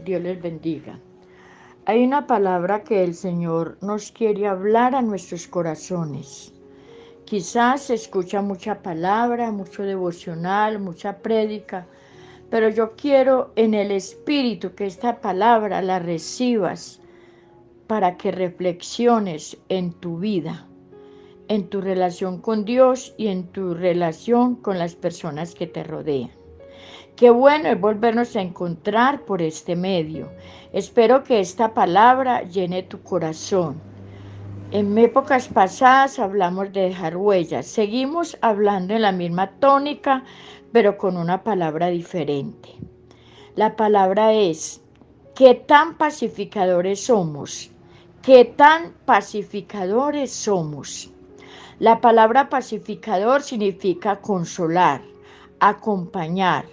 Dios les bendiga. Hay una palabra que el Señor nos quiere hablar a nuestros corazones. Quizás se escucha mucha palabra, mucho devocional, mucha prédica, pero yo quiero en el Espíritu que esta palabra la recibas para que reflexiones en tu vida, en tu relación con Dios y en tu relación con las personas que te rodean. Qué bueno es volvernos a encontrar por este medio. Espero que esta palabra llene tu corazón. En épocas pasadas hablamos de dejar huellas. Seguimos hablando en la misma tónica, pero con una palabra diferente. La palabra es, ¿qué tan pacificadores somos? ¿Qué tan pacificadores somos? La palabra pacificador significa consolar, acompañar,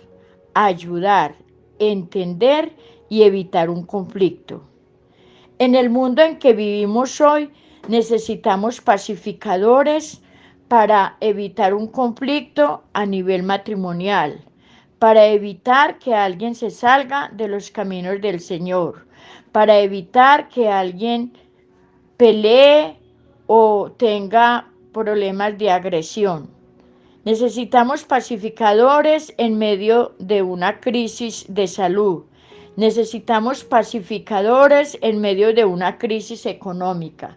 ayudar, entender y evitar un conflicto. En el mundo en que vivimos hoy, necesitamos pacificadores para evitar un conflicto a nivel matrimonial, para evitar que alguien se salga de los caminos del Señor, para evitar que alguien pelee o tenga problemas de agresión. Necesitamos pacificadores en medio de una crisis de salud. Necesitamos pacificadores en medio de una crisis económica.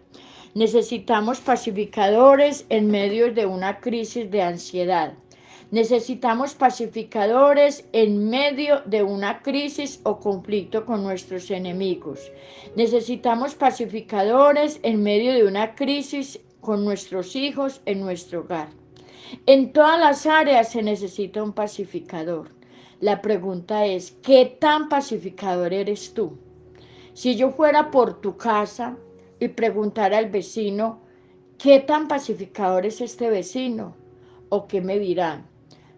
Necesitamos pacificadores en medio de una crisis de ansiedad. Necesitamos pacificadores en medio de una crisis o conflicto con nuestros enemigos. Necesitamos pacificadores en medio de una crisis con nuestros hijos en nuestro hogar. En todas las áreas se necesita un pacificador. La pregunta es, ¿qué tan pacificador eres tú? Si yo fuera por tu casa y preguntara al vecino, ¿qué tan pacificador es este vecino? ¿O qué me dirán?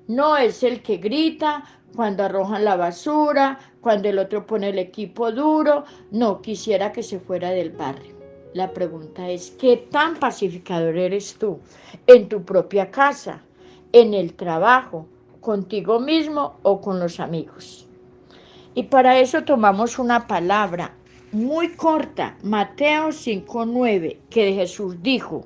No es el que grita cuando arrojan la basura, cuando el otro pone el equipo duro. No, quisiera que se fuera del barrio. La pregunta es, ¿qué tan pacificador eres tú en tu propia casa, en el trabajo, contigo mismo o con los amigos? Y para eso tomamos una palabra muy corta, Mateo 5:9, que Jesús dijo,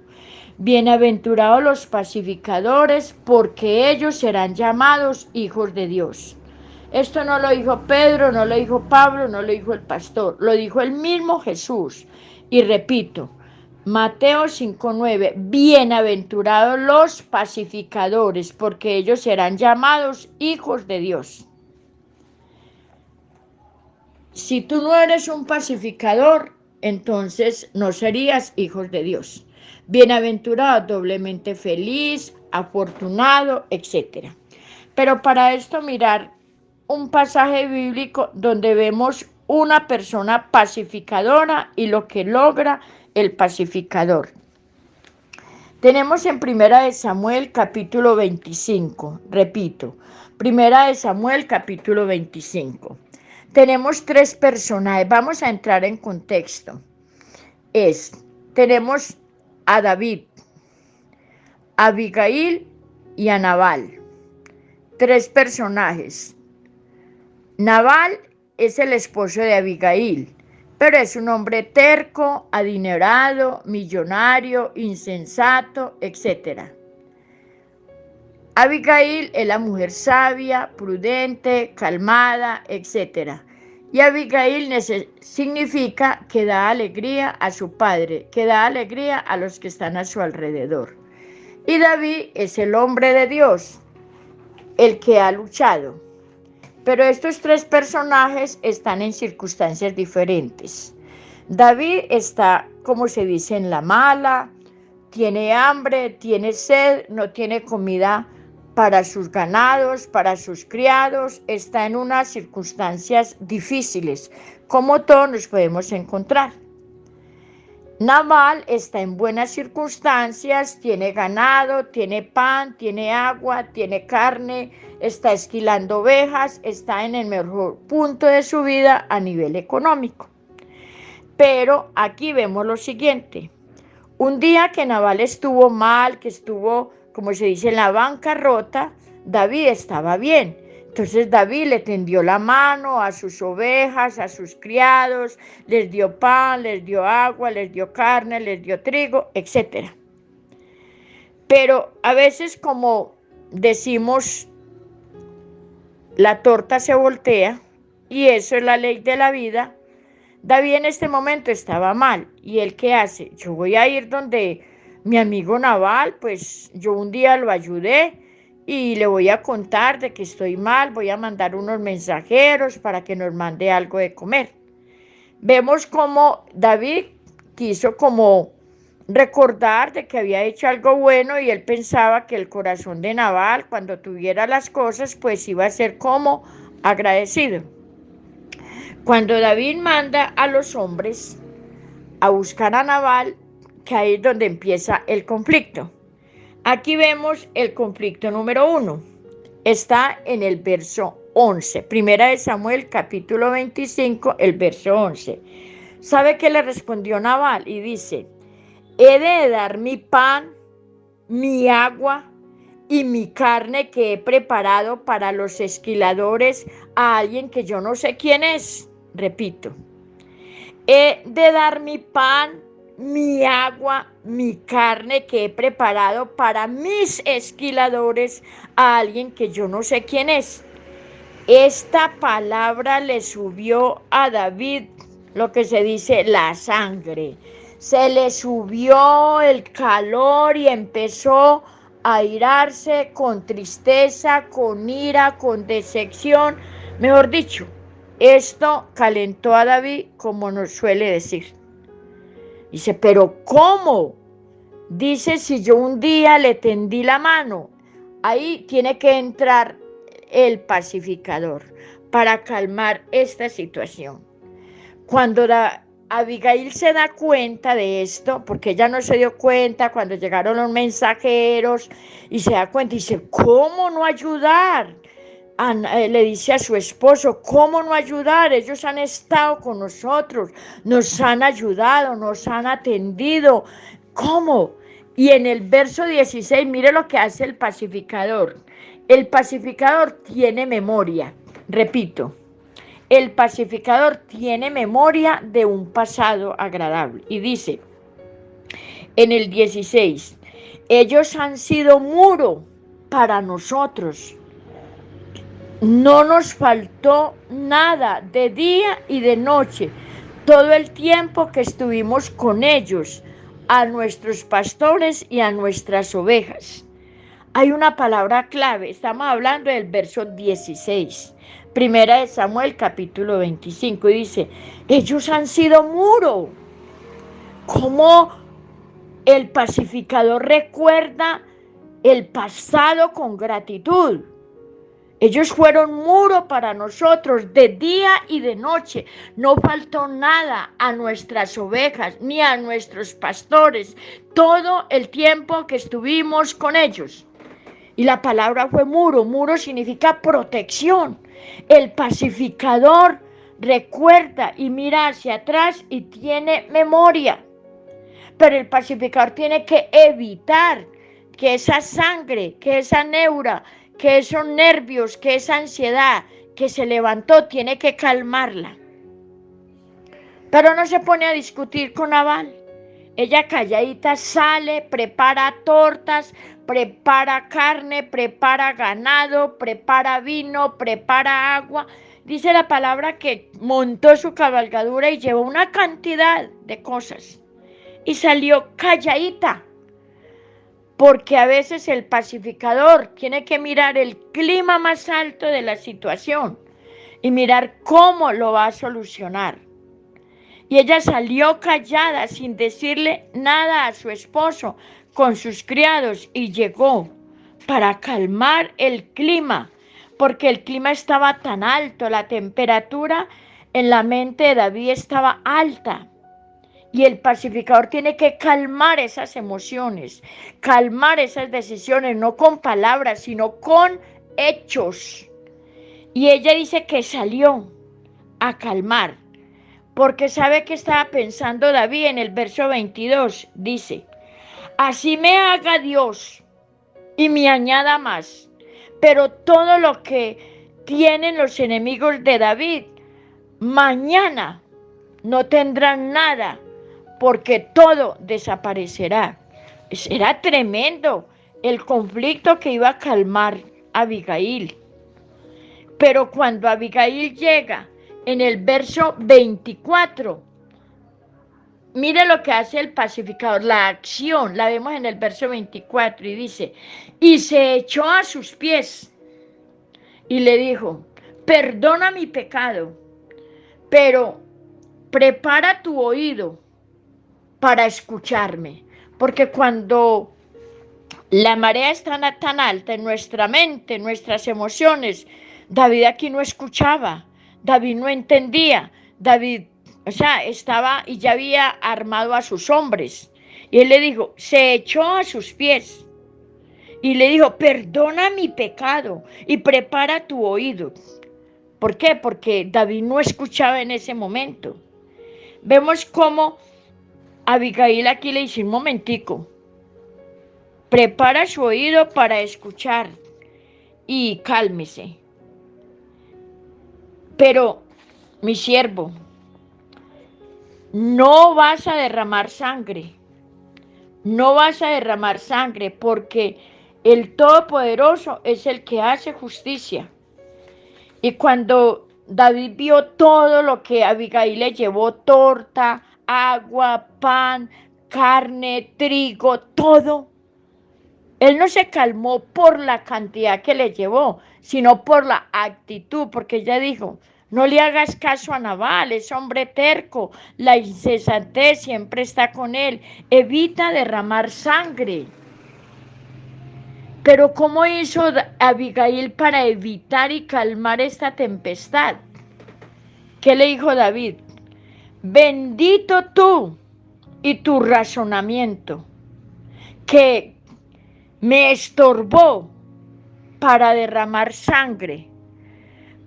bienaventurados los pacificadores, porque ellos serán llamados hijos de Dios. Esto no lo dijo Pedro, no lo dijo Pablo, no lo dijo el pastor, lo dijo el mismo Jesús. Y repito, Mateo 5:9, bienaventurados los pacificadores, porque ellos serán llamados hijos de Dios. Si tú no eres un pacificador, entonces no serías hijos de Dios. Bienaventurado, doblemente feliz, afortunado, etc. Pero para esto mirar un pasaje bíblico donde vemos una persona pacificadora y lo que logra el pacificador. Tenemos en Primera de Samuel capítulo 25, repito, Primera de Samuel capítulo 25. Tenemos tres personajes, vamos a entrar en contexto. Tenemos a David, a Abigail y a Nabal. Tres personajes. Nabal es el esposo de Abigail, pero es un hombre terco, adinerado, millonario, insensato, etc. Abigail es la mujer sabia, prudente, calmada, etc. Y Abigail significa que da alegría a su padre, que da alegría a los que están a su alrededor. Y David es el hombre de Dios, el que ha luchado. Pero estos tres personajes están en circunstancias diferentes. David está, como se dice, en la mala, tiene hambre, tiene sed, no tiene comida para sus ganados, para sus criados, está en unas circunstancias difíciles, como todos nos podemos encontrar. Nabal está en buenas circunstancias, tiene ganado, tiene pan, tiene agua, tiene carne, está esquilando ovejas, está en el mejor punto de su vida a nivel económico. Pero aquí vemos lo siguiente. Un día que Nabal estuvo mal, que estuvo, como se dice, en la bancarrota, David estaba bien. Entonces David le tendió la mano a sus ovejas, a sus criados, les dio pan, les dio agua, les dio carne, les dio trigo, etc. Pero a veces, como decimos, la torta se voltea, y eso es la ley de la vida. David en este momento estaba mal. ¿Y él qué hace? Yo voy a ir donde mi amigo Nabal, pues yo un día lo ayudé y le voy a contar de que estoy mal, voy a mandar unos mensajeros para que nos mande algo de comer. Vemos cómo David quiso como recordar de que había hecho algo bueno, y él pensaba que el corazón de Nabal, cuando tuviera las cosas, pues iba a ser como agradecido. Cuando David manda a los hombres a buscar a Nabal, que ahí es donde empieza el conflicto. Aquí vemos el conflicto número 1. Está en el verso 11. Primera de Samuel, capítulo 25, el verso 11. ¿Sabe qué le respondió Nabal? Y dice: he de dar mi pan, mi agua y mi carne que he preparado para los esquiladores a alguien que yo no sé quién es. Repito, he de dar mi pan, mi agua, mi carne que he preparado para mis esquiladores a alguien que yo no sé quién es. Esta palabra le subió a David lo que se dice la sangre. Se le subió el calor y empezó a irarse con tristeza, con ira, con decepción. Mejor dicho, esto calentó a David, como nos suele decir. Dice, pero ¿cómo? Dice, si yo un día le tendí la mano. Ahí tiene que entrar el pacificador para calmar esta situación. Cuando Abigail se da cuenta de esto, porque ella no se dio cuenta cuando llegaron los mensajeros, y se da cuenta y dice, ¿cómo no ayudar? Le dice a su esposo, ¿cómo no ayudar? Ellos han estado con nosotros, nos han ayudado, nos han atendido. ¿Cómo? Y en el verso 16, mire lo que hace el pacificador. El pacificador tiene memoria. Repito, el pacificador tiene memoria de un pasado agradable. Y dice en el 16, ellos han sido muro para nosotros. No nos faltó nada de día y de noche, todo el tiempo que estuvimos con ellos, a nuestros pastores y a nuestras ovejas. Hay una palabra clave, estamos hablando del verso 16, Primera de Samuel, capítulo 25, y dice, ellos han sido muro. ¿Cómo el pacificador recuerda el pasado con gratitud? Ellos fueron muro para nosotros de día y de noche. No faltó nada a nuestras ovejas ni a nuestros pastores todo el tiempo que estuvimos con ellos. Y la palabra fue muro. Muro significa protección. El pacificador recuerda y mira hacia atrás y tiene memoria. Pero el pacificador tiene que evitar que esa sangre, que esa neura, que esos nervios, que esa ansiedad que se levantó, tiene que calmarla. Pero no se pone a discutir con Nabal. Ella calladita sale, prepara tortas, prepara carne, prepara ganado, prepara vino, prepara agua. Dice la palabra que montó su cabalgadura y llevó una cantidad de cosas. Y salió calladita. Porque a veces el pacificador tiene que mirar el clima más alto de la situación y mirar cómo lo va a solucionar. Y ella salió callada sin decirle nada a su esposo con sus criados y llegó para calmar el clima, porque el clima estaba tan alto, la temperatura en la mente de David estaba alta. Y el pacificador tiene que calmar esas emociones, calmar esas decisiones, no con palabras, sino con hechos. Y ella dice que salió a calmar, porque sabe que estaba pensando David en el verso 22. Dice, así me haga Dios y me añada más, pero todo lo que tienen los enemigos de David, mañana no tendrán nada, porque todo desaparecerá. Era tremendo el conflicto que iba a calmar Abigail. Pero cuando Abigail llega en el verso 24, mire lo que hace el pacificador, la acción, la vemos en el verso 24 y dice, y se echó a sus pies y le dijo, perdona mi pecado, pero prepara tu oído para escucharme, porque cuando la marea está tan alta en nuestra mente, en nuestras emociones, David aquí no escuchaba, David no entendía, David, estaba y ya había armado a sus hombres. Y él le dijo, se echó a sus pies y le dijo, perdona mi pecado y prepara tu oído. ¿Por qué? Porque David no escuchaba en ese momento. Vemos cómo Abigail aquí le dice, un momentico, prepara su oído para escuchar y cálmese. Pero, mi siervo, no vas a derramar sangre. No vas a derramar sangre porque el Todopoderoso es el que hace justicia. Y cuando David vio todo lo que Abigail le llevó, torta, agua, pan, carne, trigo, todo, él no se calmó por la cantidad que le llevó, sino por la actitud, porque ella dijo, no le hagas caso a Nabal, es hombre terco, la insensatez siempre está con él, evita derramar sangre. Pero ¿cómo hizo Abigail para evitar y calmar esta tempestad? ¿Qué le dijo David? Bendito tú y tu razonamiento, que me estorbó para derramar sangre,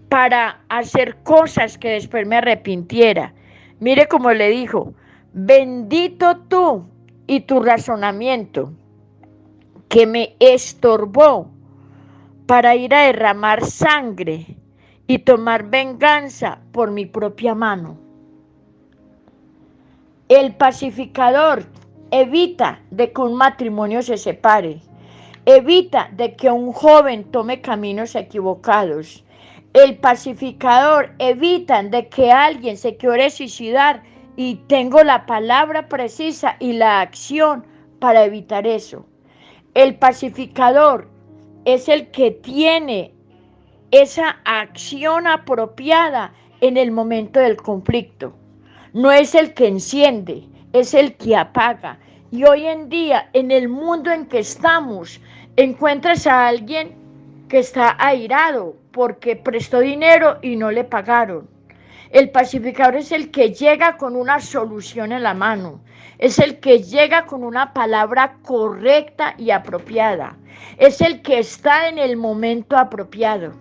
para hacer cosas que después me arrepintiera. Mire cómo le dijo, bendito tú y tu razonamiento, que me estorbó para ir a derramar sangre y tomar venganza por mi propia mano. El pacificador evita de que un matrimonio se separe, evita de que un joven tome caminos equivocados. El pacificador evita de que alguien se quiera suicidar y tengo la palabra precisa y la acción para evitar eso. El pacificador es el que tiene esa acción apropiada en el momento del conflicto. No es el que enciende, es el que apaga. Y hoy en día, en el mundo en que estamos, encuentras a alguien que está airado porque prestó dinero y no le pagaron. El pacificador es el que llega con una solución en la mano, es el que llega con una palabra correcta y apropiada, es el que está en el momento apropiado.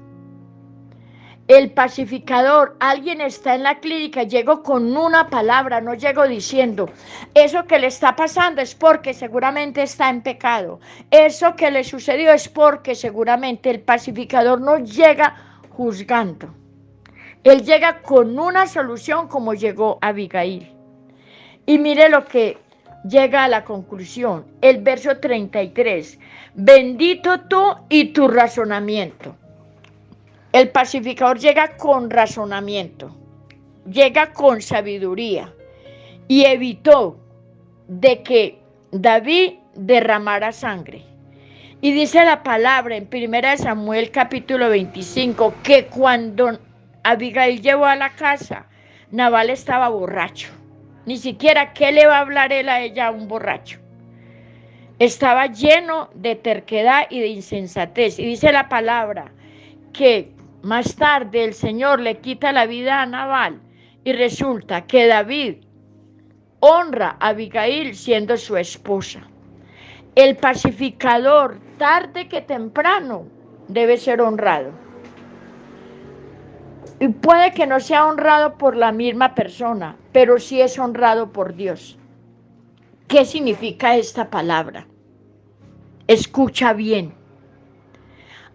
El pacificador, alguien está en la clínica, llego con una palabra, no llego diciendo, eso que le está pasando es porque seguramente está en pecado, eso que le sucedió es porque seguramente el pacificador no llega juzgando. Él llega con una solución como llegó Abigail. Y mire lo que llega a la conclusión, el verso 33, bendito tú y tu razonamiento. El pacificador llega con razonamiento, llega con sabiduría y evitó de que David derramara sangre. Y dice la palabra en 1 Samuel capítulo 25 que cuando Abigail llegó a la casa, Nabal estaba borracho. Ni siquiera qué le va a hablar él a ella, a un borracho. Estaba lleno de terquedad y de insensatez. Y dice la palabra que más tarde el Señor le quita la vida a Nabal y resulta que David honra a Abigail siendo su esposa. El pacificador, tarde que temprano, debe ser honrado. Y puede que no sea honrado por la misma persona, pero sí es honrado por Dios. ¿Qué significa esta palabra? Escucha bien.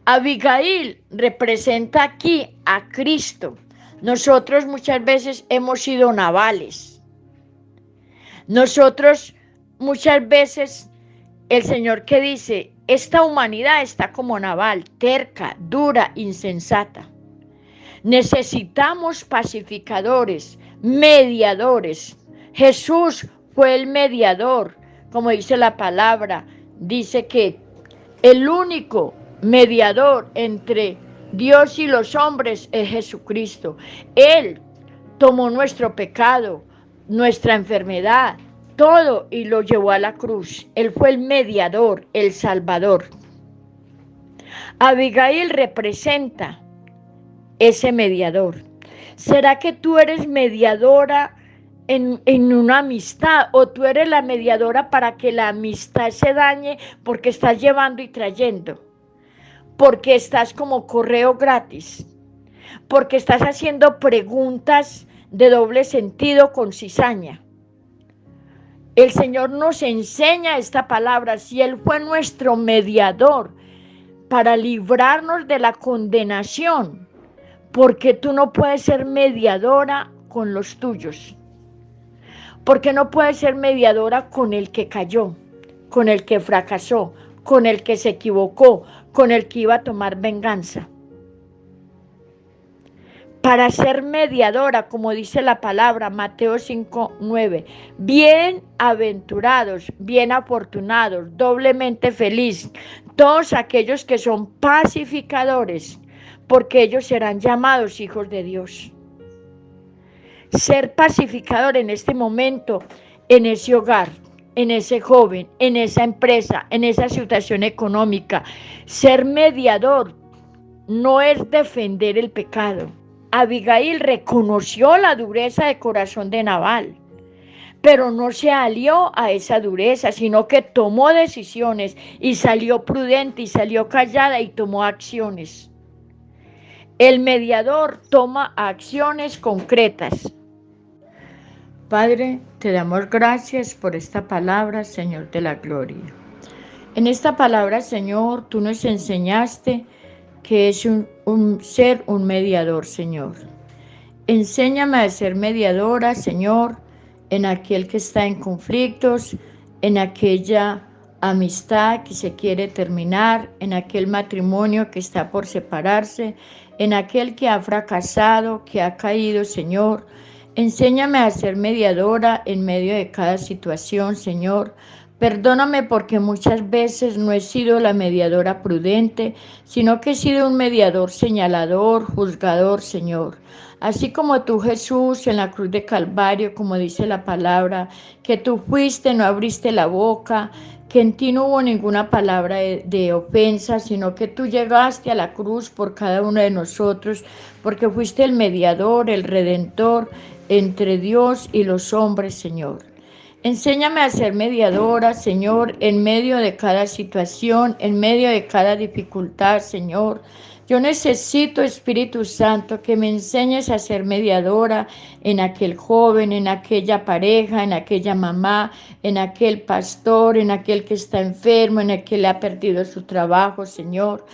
Abigail representa aquí a Cristo. Nosotros muchas veces hemos sido navales. Nosotros muchas veces, el Señor que dice, esta humanidad está como naval, terca, dura, insensata. Necesitamos pacificadores, mediadores. Jesús fue el mediador, como dice la palabra, dice que el único mediador entre Dios y los hombres es Jesucristo. Él tomó nuestro pecado, nuestra enfermedad, todo y lo llevó a la cruz. Él fue el mediador, el salvador. Abigail representa ese mediador. ¿Será que tú eres mediadora en una amistad o tú eres la mediadora para que la amistad se dañe porque estás llevando y trayendo? Porque estás como correo gratis, porque estás haciendo preguntas de doble sentido con cizaña. El Señor nos enseña esta palabra, si Él fue nuestro mediador para librarnos de la condenación, porque tú no puedes ser mediadora con los tuyos, porque no puedes ser mediadora con el que cayó, con el que fracasó, con el que se equivocó, con el que iba a tomar venganza. Para ser mediadora, como dice la palabra, Mateo 5:9, bienaventurados, bien afortunados, doblemente feliz, todos aquellos que son pacificadores, porque ellos serán llamados hijos de Dios. Ser pacificador en este momento, en ese hogar, en ese joven, en esa empresa, en esa situación económica. Ser mediador no es defender el pecado. Abigail reconoció la dureza de corazón de Nabal, pero no se alió a esa dureza, sino que tomó decisiones y salió prudente y salió callada y tomó acciones. El mediador toma acciones concretas. Padre, te damos gracias por esta palabra, Señor de la gloria. En esta palabra, Señor, tú nos enseñaste que es ser un mediador, Señor. Enséñame a ser mediadora, Señor, en aquel que está en conflictos, en aquella amistad que se quiere terminar, en aquel matrimonio que está por separarse, en aquel que ha fracasado, que ha caído, Señor. Enséñame a ser mediadora en medio de cada situación, Señor. Perdóname porque muchas veces no he sido la mediadora prudente, sino que he sido un mediador señalador, juzgador, Señor. Así como tú, Jesús, en la cruz de Calvario, como dice la palabra, que tú fuiste, no abriste la boca, que en ti no hubo ninguna palabra de ofensa, sino que tú llegaste a la cruz por cada uno de nosotros, porque fuiste el mediador, el redentor entre Dios y los hombres, Señor. Enséñame a ser mediadora, Señor, en medio de cada situación, en medio de cada dificultad, Señor. Yo necesito, Espíritu Santo, que me enseñes a ser mediadora en aquel joven, en aquella pareja, en aquella mamá, en aquel pastor, en aquel que está enfermo, en aquel que ha perdido su trabajo, Señor.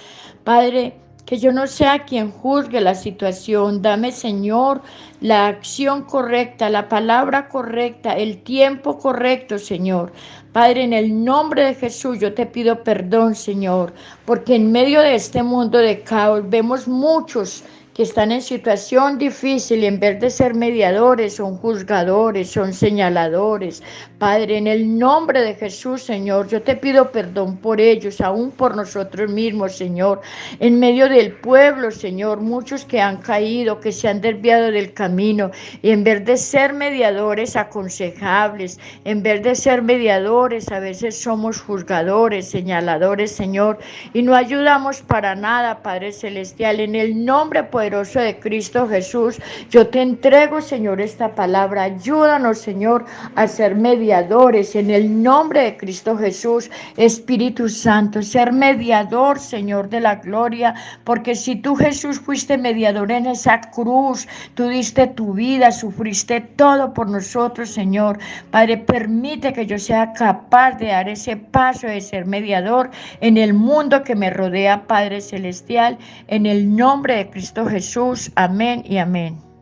Padre, que yo no sea quien juzgue la situación. Dame, Señor, la acción correcta, la palabra correcta, el tiempo correcto, Señor. Padre, en el nombre de Jesús yo te pido perdón, Señor, porque en medio de este mundo de caos vemos muchos que están en situación difícil y en vez de ser mediadores son juzgadores, son señaladores. Padre, en el nombre de Jesús, Señor, yo te pido perdón por ellos, aún por nosotros mismos, Señor. En medio del pueblo, Señor, muchos que han caído, que se han desviado del camino y en vez de ser mediadores aconsejables, en vez de ser mediadores, a veces somos juzgadores, señaladores, Señor, y no ayudamos para nada, Padre Celestial, en el nombre poderoso poderoso de Cristo Jesús, yo te entrego, Señor, esta palabra. Ayúdanos, Señor, a ser mediadores en el nombre de Cristo Jesús. Espíritu Santo, ser mediador, Señor, de la gloria, porque si tú, Jesús, fuiste mediador en esa cruz, tú diste tu vida, sufriste todo por nosotros, Señor. Padre, permite que yo sea capaz de dar ese paso de ser mediador en el mundo que me rodea, Padre Celestial, en el nombre de Cristo Jesús. Amén y amén.